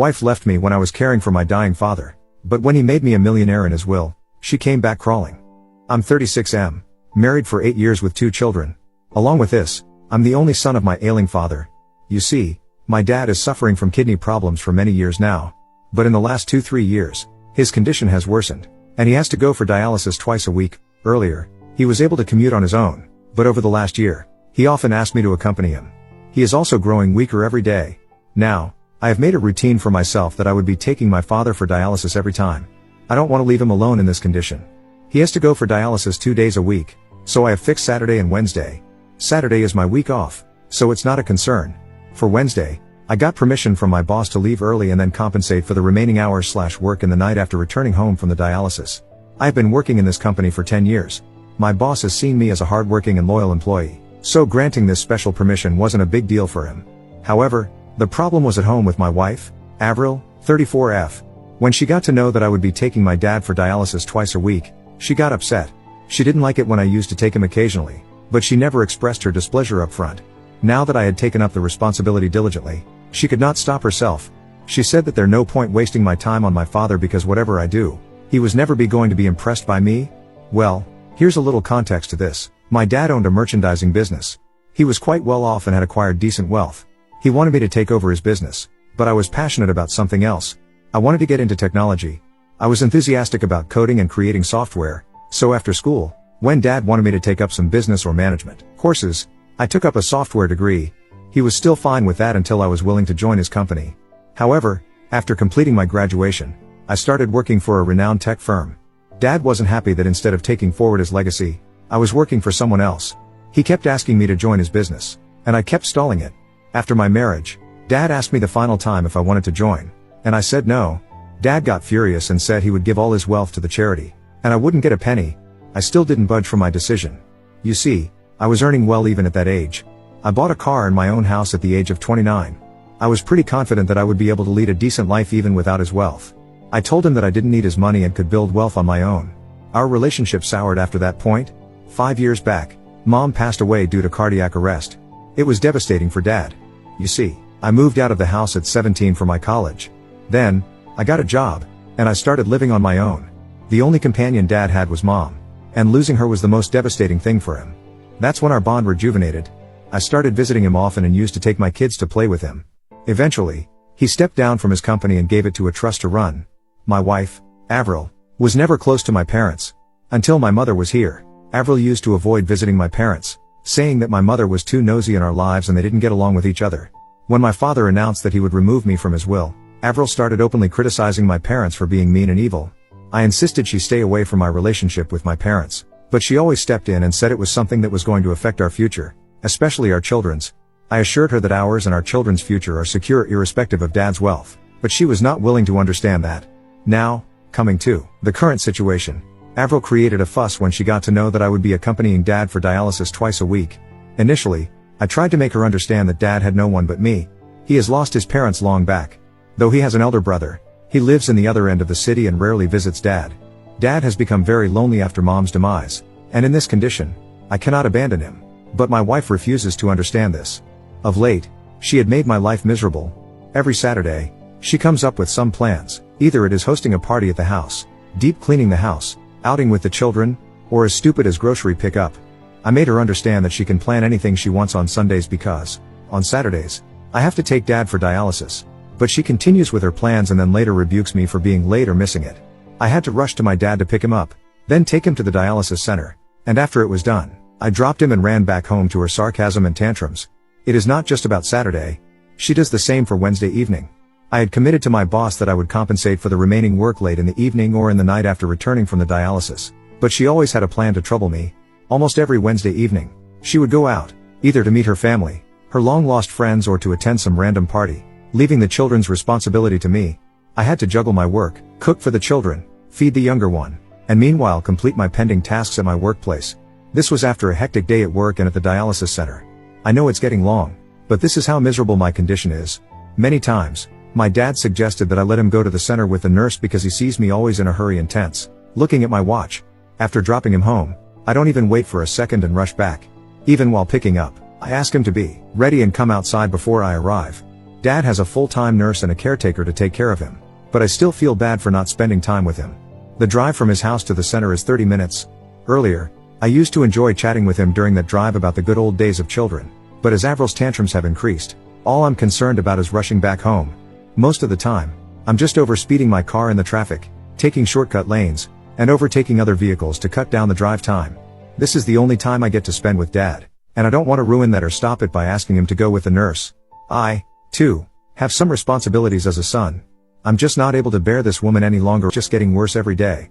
Wife left me when I was caring for my dying father. But when he made me a millionaire in his will, she came back crawling. I'm 36M, married for 8 years with 2 children. Along with this, I'm the only son of my ailing father. You see, my dad is suffering from kidney problems for many years now. But in the last 2-3 years, his condition has worsened, and he has to go for dialysis twice a week. Earlier, he was able to commute on his own, but over the last year, he often asked me to accompany him. He is also growing weaker every day. Now, I have made a routine for myself that I would be taking my father for dialysis every time. I don't want to leave him alone in this condition. He has to go for dialysis 2 days a week, so I have fixed Saturday and Wednesday. Saturday is my week off, so it's not a concern. For Wednesday, I got permission from my boss to leave early and then compensate for the remaining hours/work in the night after returning home from the dialysis. I have been working in this company for 10 years. My boss has seen me as a hardworking and loyal employee, so granting this special permission wasn't a big deal for him. However, the problem was at home with my wife, Avril, 34F. When she got to know that I would be taking my dad for dialysis twice a week, she got upset. She didn't like it when I used to take him occasionally, but she never expressed her displeasure up front. Now that I had taken up the responsibility diligently, she could not stop herself. She said that there's no point wasting my time on my father because whatever I do, he was never going to be impressed by me. Well, here's a little context to this. My dad owned a merchandising business. He was quite well off and had acquired decent wealth. He wanted me to take over his business, but I was passionate about something else. I wanted to get into technology. I was enthusiastic about coding and creating software, so after school, when Dad wanted me to take up some business or management courses, I took up a software degree. He was still fine with that until I was willing to join his company. However, after completing my graduation, I started working for a renowned tech firm. Dad wasn't happy that instead of taking forward his legacy, I was working for someone else. He kept asking me to join his business, and I kept stalling it. After my marriage, Dad asked me the final time if I wanted to join, and I said no. Dad got furious and said he would give all his wealth to the charity, and I wouldn't get a penny. I still didn't budge from my decision. You see, I was earning well even at that age. I bought a car and my own house at the age of 29. I was pretty confident that I would be able to lead a decent life even without his wealth. I told him that I didn't need his money and could build wealth on my own. Our relationship soured after that point. 5 years back, Mom passed away due to cardiac arrest. It was devastating for Dad. You see, I moved out of the house at 17 for my college. Then, I got a job, and I started living on my own. The only companion Dad had was Mom, and losing her was the most devastating thing for him. That's when our bond rejuvenated. I started visiting him often and used to take my kids to play with him. Eventually, he stepped down from his company and gave it to a trust to run. My wife, Avril, was never close to my parents. Until my mother was here, Avril used to avoid visiting my parents, saying that my mother was too nosy in our lives and they didn't get along with each other. When my father announced that he would remove me from his will, Avril started openly criticizing my parents for being mean and evil. I insisted she stay away from my relationship with my parents, but she always stepped in and said it was something that was going to affect our future, especially our children's. I assured her that ours and our children's future are secure irrespective of Dad's wealth, but she was not willing to understand that. Now, coming to the current situation, Avril created a fuss when she got to know that I would be accompanying Dad for dialysis twice a week. Initially, I tried to make her understand that Dad had no one but me. He has lost his parents long back. Though he has an elder brother, he lives in the other end of the city and rarely visits Dad. Dad has become very lonely after Mom's demise, and in this condition, I cannot abandon him. But my wife refuses to understand this. Of late, she had made my life miserable. Every Saturday, she comes up with some plans. Either it is hosting a party at the house, deep cleaning the house, outing with the children, or as stupid as grocery pickup. I made her understand that she can plan anything she wants on Sundays because, on Saturdays, I have to take Dad for dialysis. But she continues with her plans and then later rebukes me for being late or missing it. I had to rush to my dad to pick him up, then take him to the dialysis center, and after it was done, I dropped him and ran back home to her sarcasm and tantrums. It is not just about Saturday. She does the same for Wednesday evening. I had committed to my boss that I would compensate for the remaining work late in the evening or in the night after returning from the dialysis, but she always had a plan to trouble me. Almost every Wednesday evening, she would go out, either to meet her family, her long-lost friends, or to attend some random party, leaving the children's responsibility to me. I had to juggle my work, cook for the children, feed the younger one, and meanwhile complete my pending tasks at my workplace. This was after a hectic day at work and at the dialysis center. I know it's getting long, but this is how miserable my condition is. Many times, my dad suggested that I let him go to the center with the nurse because he sees me always in a hurry and tense, looking at my watch. After dropping him home, I don't even wait for a second and rush back. Even while picking up, I ask him to be ready and come outside before I arrive. Dad has a full-time nurse and a caretaker to take care of him. But I still feel bad for not spending time with him. The drive from his house to the center is 30 minutes. Earlier, I used to enjoy chatting with him during that drive about the good old days of children. But as Avril's tantrums have increased, all I'm concerned about is rushing back home. Most of the time, I'm just overspeeding my car in the traffic, taking shortcut lanes, and overtaking other vehicles to cut down the drive time. This is the only time I get to spend with Dad, and I don't want to ruin that or stop it by asking him to go with the nurse. I, too, have some responsibilities as a son. I'm just not able to bear this woman any longer, just getting worse every day.